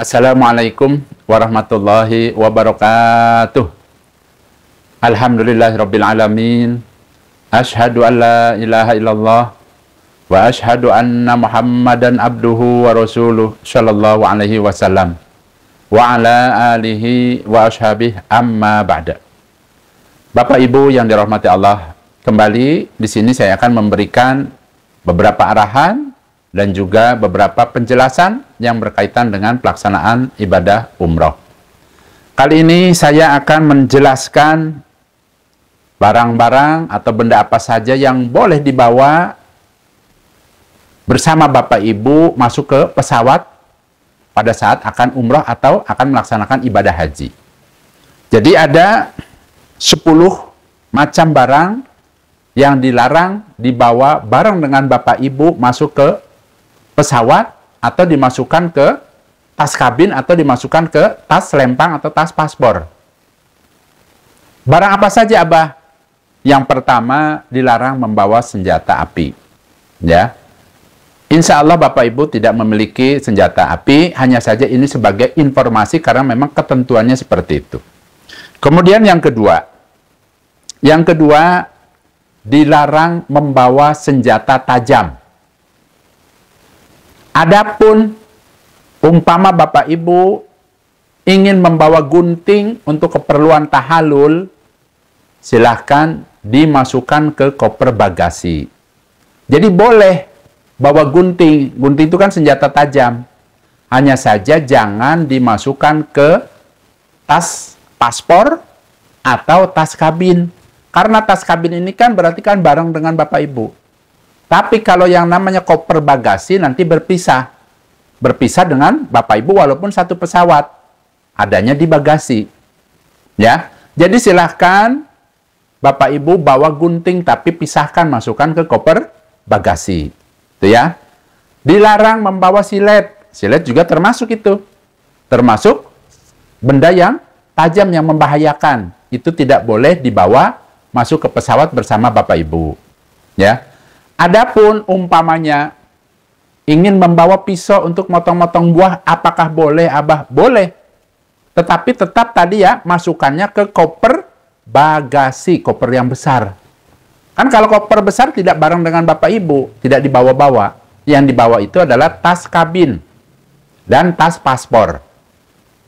Assalamualaikum warahmatullahi wabarakatuh. Alhamdulillahirabbil alamin. Asyhadu an la ilaha illallah wa asyhadu anna Muhammadan abduhu wa rasuluh sallallahu alaihi wasallam wa ala alihi wa ashabihi amma ba'da. Bapak Ibu yang dirahmati Allah, kembali di sini saya akan memberikan beberapa arahan dan juga beberapa penjelasan yang berkaitan dengan pelaksanaan ibadah umroh. Kali ini saya akan menjelaskan barang-barang atau benda apa saja yang boleh dibawa bersama Bapak Ibu masuk ke pesawat pada saat akan umroh atau akan melaksanakan ibadah haji. Jadi ada 10 macam barang yang dilarang dibawa bareng dengan Bapak Ibu masuk ke pesawat atau dimasukkan ke tas kabin atau dimasukkan ke tas lempang atau tas paspor. Barang apa saja, Abah? Yang pertama, dilarang membawa senjata api. Ya. Insya Allah Bapak Ibu tidak memiliki senjata api, hanya saja ini sebagai informasi karena memang ketentuannya seperti itu. Kemudian yang kedua, dilarang membawa senjata tajam. Adapun umpama Bapak Ibu ingin membawa gunting untuk keperluan tahalul, silahkan dimasukkan ke koper bagasi. Jadi boleh bawa gunting. Gunting itu kan senjata tajam. Hanya saja jangan dimasukkan ke tas paspor atau tas kabin. Karena tas kabin ini kan berarti kan bareng dengan Bapak Ibu. Tapi kalau yang namanya koper bagasi nanti berpisah. Berpisah dengan Bapak Ibu walaupun satu pesawat. Adanya di bagasi. Ya. Jadi silahkan Bapak Ibu bawa gunting tapi pisahkan, masukkan ke koper bagasi. Itu ya. Dilarang membawa silet. Silet juga termasuk itu. Termasuk benda yang tajam yang membahayakan. Itu tidak boleh dibawa masuk ke pesawat bersama Bapak Ibu. Ya. Adapun umpamanya ingin membawa pisau untuk motong-motong buah, apakah boleh, Abah? Boleh. Tetapi tetap tadi ya, masukannya ke koper bagasi, koper yang besar. Kan kalau koper besar tidak bareng dengan Bapak Ibu, tidak dibawa-bawa. Yang dibawa itu adalah tas kabin dan tas paspor.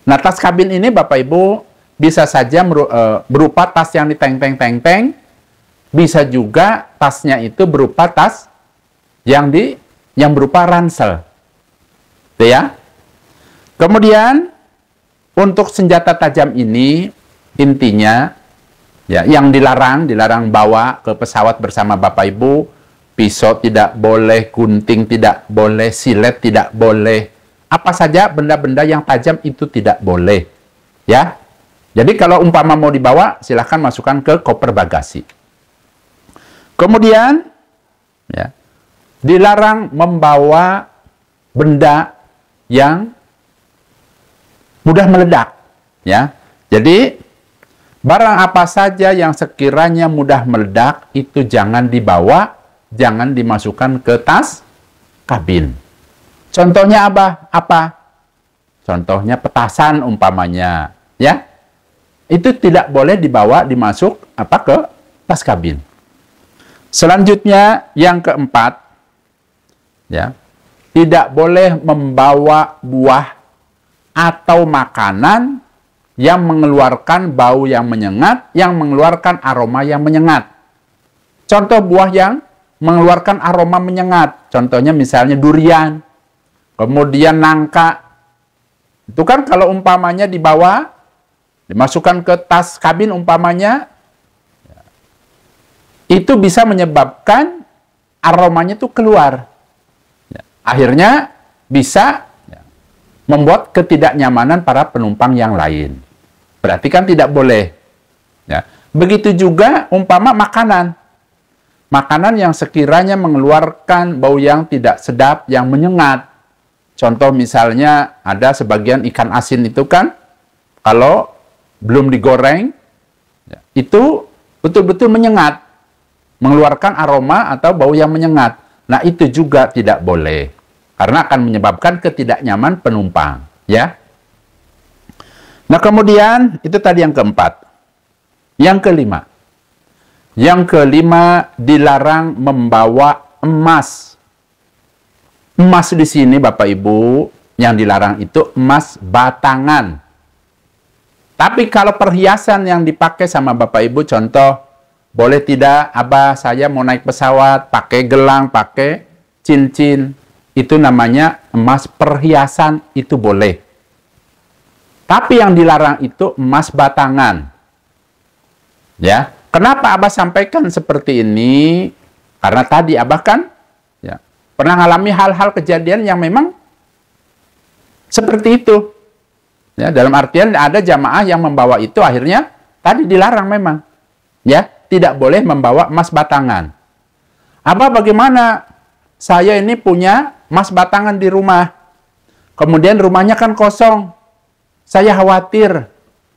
Nah, tas kabin ini Bapak Ibu bisa saja berupa tas yang diteng-teng-teng-teng, bisa juga tasnya itu berupa tas yang berupa ransel. Itu ya. Kemudian untuk senjata tajam ini intinya ya yang dilarang bawa ke pesawat bersama Bapak Ibu, pisau tidak boleh, gunting tidak boleh, silet tidak boleh. Apa saja benda-benda yang tajam itu tidak boleh. Ya. Jadi kalau umpama mau dibawa silahkan masukkan ke koper bagasi. Kemudian, ya, dilarang membawa benda yang mudah meledak. Ya. Jadi, barang apa saja yang sekiranya mudah meledak, itu jangan dibawa, jangan dimasukkan ke tas kabin. Contohnya apa? Contohnya petasan umpamanya. Ya. Itu tidak boleh dimasuk ke tas kabin. Selanjutnya yang keempat, ya, tidak boleh membawa buah atau makanan yang mengeluarkan bau yang menyengat, yang mengeluarkan aroma yang menyengat. Contoh buah yang mengeluarkan aroma menyengat, contohnya misalnya durian, kemudian nangka. Itu kan kalau umpamanya dibawa, dimasukkan ke tas kabin umpamanya, itu bisa menyebabkan aromanya itu keluar. Ya. Akhirnya bisa membuat ketidaknyamanan para penumpang yang lain. Berarti kan tidak boleh. Ya. Begitu juga umpama makanan. Makanan yang sekiranya mengeluarkan bau yang tidak sedap, yang menyengat. Contoh misalnya ada sebagian ikan asin itu kan, kalau belum digoreng, itu betul-betul menyengat. Mengeluarkan aroma atau bau yang menyengat. Nah, itu juga tidak boleh. Karena akan menyebabkan ketidaknyaman penumpang. Ya. Nah, kemudian itu tadi yang keempat. Yang kelima. Yang kelima, dilarang membawa emas. Emas di sini Bapak Ibu, yang dilarang itu emas batangan. Tapi kalau perhiasan yang dipakai sama Bapak Ibu, contoh, boleh tidak, Abah saya mau naik pesawat, pakai gelang, pakai cincin, itu namanya emas perhiasan, itu boleh. Tapi yang dilarang itu emas batangan. Ya, kenapa Abah sampaikan seperti ini? Karena tadi Abah kan ya, pernah mengalami hal-hal kejadian yang memang seperti itu. Ya, dalam artian ada jamaah yang membawa itu akhirnya tadi dilarang memang. Ya, tidak boleh membawa emas batangan. Abah bagaimana? Saya ini punya emas batangan di rumah. Kemudian rumahnya kan kosong. Saya khawatir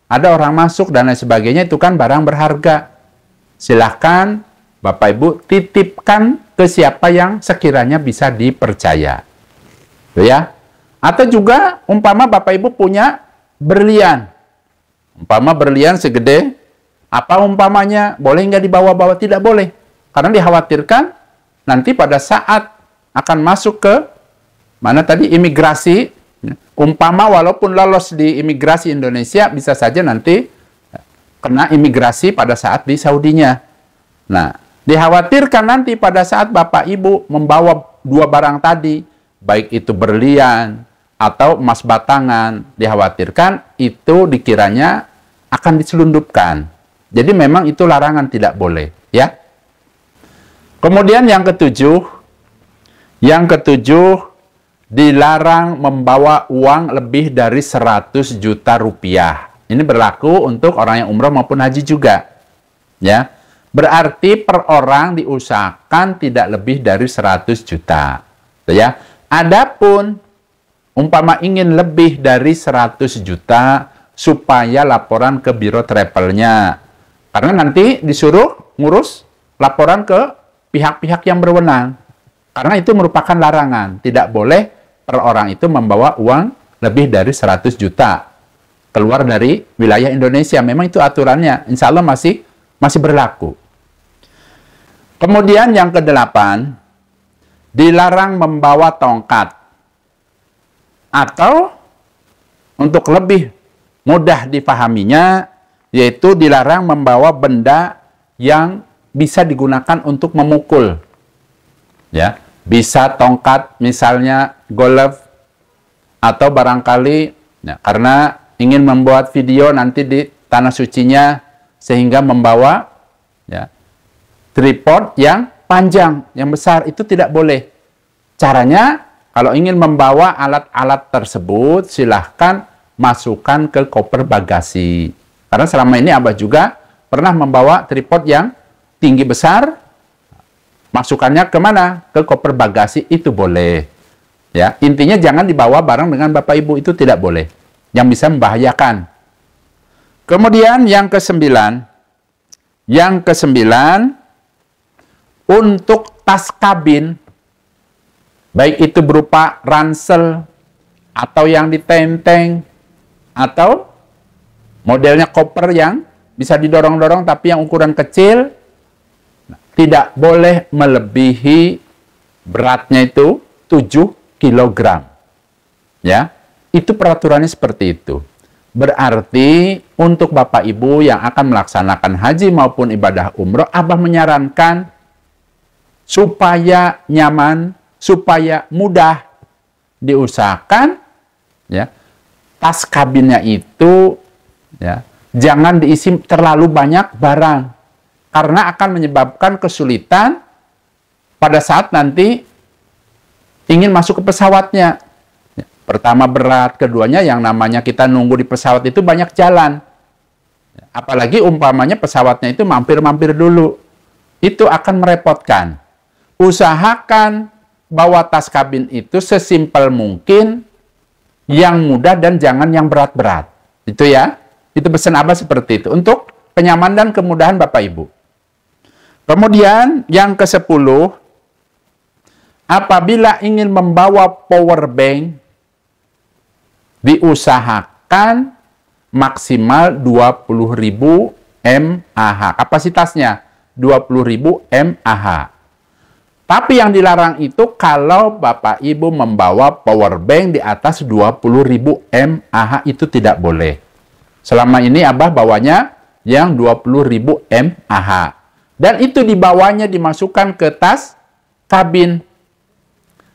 ada orang masuk dan lain sebagainya, itu kan barang berharga. Silahkan Bapak Ibu titipkan ke siapa yang sekiranya bisa dipercaya. Ya. Atau juga umpama Bapak Ibu punya berlian. Umpama berlian segede apa umpamanya, boleh nggak dibawa-bawa? Tidak boleh. Karena dikhawatirkan nanti pada saat akan masuk ke mana tadi imigrasi, umpama walaupun lolos di imigrasi Indonesia, bisa saja nanti kena imigrasi pada saat di Saudinya. Nah, dikhawatirkan nanti pada saat Bapak Ibu membawa dua barang tadi, baik itu berlian atau emas batangan, dikhawatirkan itu dikiranya akan diselundupkan. Jadi memang itu larangan, tidak boleh, ya. Kemudian yang ketujuh, dilarang membawa uang lebih dari 100 juta rupiah. Ini berlaku untuk orang yang umroh maupun haji juga. Ya. Berarti per orang diusahakan tidak lebih dari 100 juta. Ya. Adapun umpama ingin lebih dari 100 juta supaya laporan ke biro travelnya. Karena nanti disuruh ngurus laporan ke pihak-pihak yang berwenang. Karena itu merupakan larangan. Tidak boleh per orang itu membawa uang lebih dari 100 juta keluar dari wilayah Indonesia. Memang itu aturannya. Insya Allah masih berlaku. Kemudian yang kedelapan, dilarang membawa tongkat. Atau untuk lebih mudah dipahaminya, yaitu dilarang membawa benda yang bisa digunakan untuk memukul. Ya. Bisa tongkat, misalnya golf, atau barangkali ya, karena ingin membuat video nanti di tanah sucinya, sehingga membawa ya, tripod yang panjang, yang besar, itu tidak boleh. Caranya, kalau ingin membawa alat-alat tersebut, silahkan masukkan ke koper bagasi. Karena selama ini Abah juga pernah membawa tripod yang tinggi besar, masukannya kemana? Ke koper bagasi, itu boleh. Ya, intinya jangan dibawa bareng dengan Bapak Ibu, itu tidak boleh. Yang bisa membahayakan. Kemudian yang kesembilan, untuk tas kabin, baik itu berupa ransel, atau yang ditenteng, atau modelnya koper yang bisa didorong-dorong tapi yang ukuran kecil, tidak boleh melebihi beratnya itu 7 kg. Ya, itu peraturannya seperti itu. Berarti untuk Bapak Ibu yang akan melaksanakan haji maupun ibadah umroh, Abah menyarankan supaya nyaman, supaya mudah, diusahakan ya, tas kabinnya itu ya, jangan diisi terlalu banyak barang. Karena akan menyebabkan kesulitan pada saat nanti ingin masuk ke pesawatnya. Pertama berat, keduanya yang namanya kita nunggu di pesawat itu banyak jalan. Apalagi umpamanya pesawatnya itu mampir-mampir dulu. Itu akan merepotkan. Usahakan bawa tas kabin itu sesimpel mungkin, yang mudah dan jangan yang berat-berat. Itu ya. Itu pesan Abah seperti itu. Untuk kenyamanan dan kemudahan Bapak Ibu. Kemudian yang ke-10, apabila ingin membawa power bank, diusahakan maksimal 20.000 mAh. Kapasitasnya 20.000 mAh. Tapi yang dilarang itu kalau Bapak Ibu membawa power bank di atas 20.000 mAh, itu tidak boleh. Selama ini Abah bawanya yang 20.000 mAh. Dan itu dibawanya dimasukkan ke tas kabin.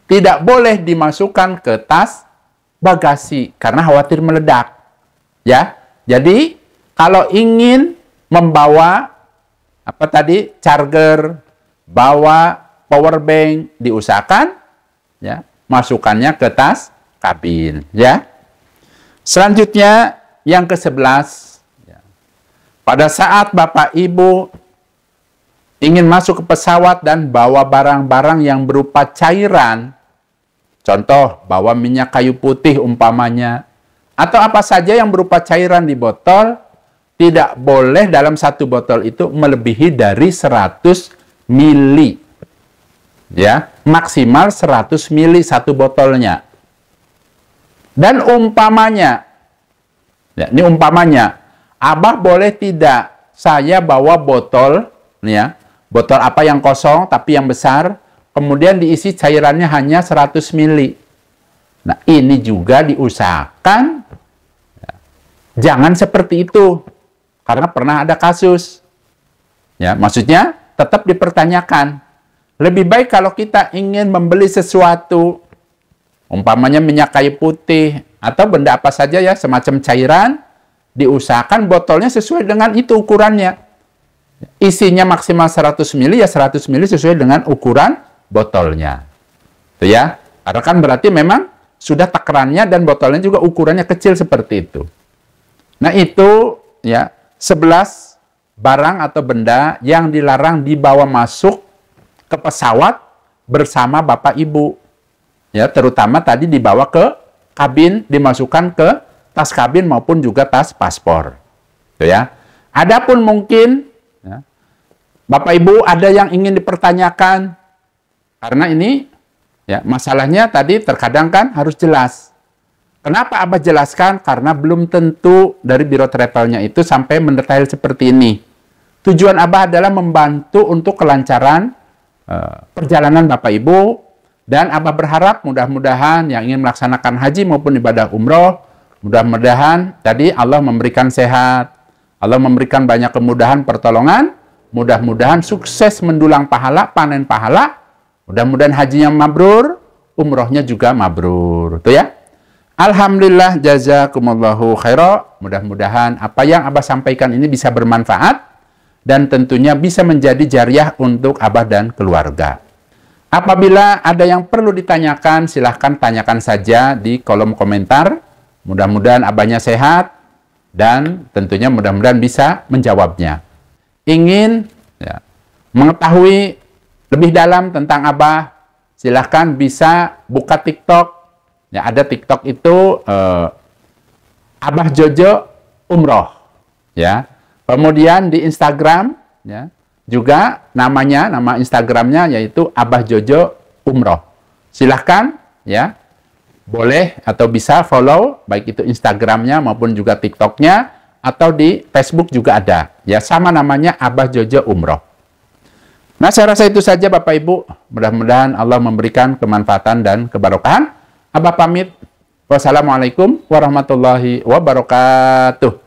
Tidak boleh dimasukkan ke tas bagasi karena khawatir meledak. Ya. Jadi kalau ingin membawa charger, bawa power bank, diusahakan ya masukannya ke tas kabin ya. Selanjutnya yang ke-11 ya. Pada saat Bapak Ibu ingin masuk ke pesawat dan bawa barang-barang yang berupa cairan, contoh bawa minyak kayu putih umpamanya, atau apa saja yang berupa cairan di botol, tidak boleh dalam satu botol itu melebihi dari 100 mili. Ya, maksimal 100 mili satu botolnya. Dan umpamanya, ya, ini umpamanya, Abah boleh tidak saya bawa botol, ya, botol apa yang kosong tapi yang besar, kemudian diisi cairannya hanya 100 mili. Nah, ini juga diusahakan ya, jangan seperti itu. Karena pernah ada kasus. Ya, maksudnya tetap dipertanyakan. Lebih baik kalau kita ingin membeli sesuatu, umpamanya minyak kayu putih, atau benda apa saja ya, semacam cairan, diusahakan botolnya sesuai dengan itu ukurannya. Isinya maksimal 100 mili, ya 100 mili sesuai dengan ukuran botolnya. Itu ya. Karena kan berarti memang sudah takarannya dan botolnya juga ukurannya kecil seperti itu. Nah itu ya 11 barang atau benda yang dilarang dibawa masuk ke pesawat bersama Bapak Ibu. Ya, terutama tadi dibawa ke kabin, dimasukkan ke tas kabin maupun juga tas paspor. Itu ya. Adapun mungkin ya, Bapak Ibu ada yang ingin dipertanyakan karena ini ya masalahnya tadi terkadang kan harus jelas. Kenapa Abah jelaskan? Karena belum tentu dari biro travelnya itu sampai mendetail seperti ini. Tujuan Abah adalah membantu untuk kelancaran perjalanan Bapak Ibu, dan Abah berharap mudah-mudahan yang ingin melaksanakan haji maupun ibadah umroh, mudah-mudahan tadi Allah memberikan sehat, Allah memberikan banyak kemudahan pertolongan, mudah-mudahan sukses mendulang pahala, panen pahala, mudah-mudahan hajinya mabrur, umrohnya juga mabrur. Itu ya. Alhamdulillah, jazakumullahu khaira. Mudah-mudahan apa yang Abah sampaikan ini bisa bermanfaat dan tentunya bisa menjadi jariah untuk Abah dan keluarga. Apabila ada yang perlu ditanyakan, silahkan tanyakan saja di kolom komentar. Mudah-mudahan Abahnya sehat dan tentunya mudah-mudahan bisa menjawabnya. Ingin ya, mengetahui lebih dalam tentang Abah, silahkan bisa buka TikTok. Ya, ada TikTok itu Abah Jojo Umroh. Ya. Kemudian di Instagram ya, juga nama Instagramnya yaitu Abah Jojo Umroh. Silahkan ya, boleh atau bisa follow baik itu Instagramnya maupun juga TikToknya, atau di Facebook juga ada. Ya, sama namanya Abah Jojo Umroh. Nah, saya rasa itu saja Bapak Ibu. Mudah-mudahan Allah memberikan kemanfaatan dan keberkahan. Abah pamit. Wassalamualaikum warahmatullahi wabarakatuh.